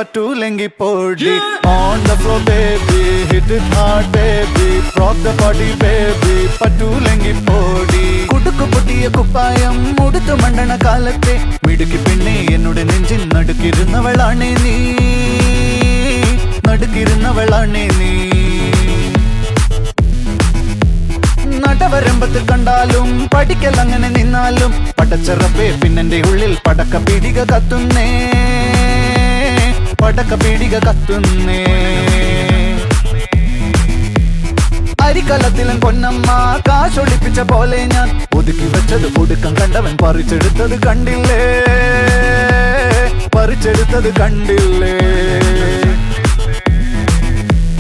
പറ്റൂലെങ്കി പോടി. On the floor baby, hit it hard baby, rock the body baby, പറ്റൂലെങ്കി പോടി. കുടുക്കു പൊട്ടിയ കുപ്പായം മുടുത്തു മണ്ടണ കാലത്തെ മിടുക്കി പെണ്ണെ എന്നോട് നെഞ്ചിൻ നടുക്കിരുന്നവളാണേ നീ, നടുക്കിരുന്നവളാണേ നീ. നടവരമ്പത്ത് കണ്ടാലും പഠിക്കൽ അങ്ങനെ നിന്നാലും പടച്ചറപ്പേ പിന്നെന്റെ ഉള്ളിൽ പടക്ക പീടിക കത്തുന്നേ, പടക്ക പീടിക കത്തുന്നേ. അരിക്കലത്തിലും പൊന്നമ്മ കാശൊളിപ്പിച്ച പോലെ ഞാൻ ഒതുക്കി വെച്ചത് ഒടുക്കം കണ്ടവൻ പറിച്ചെടുത്തത് കണ്ടില്ലേ, പറിച്ചെടുത്തത് കണ്ടില്ലേ.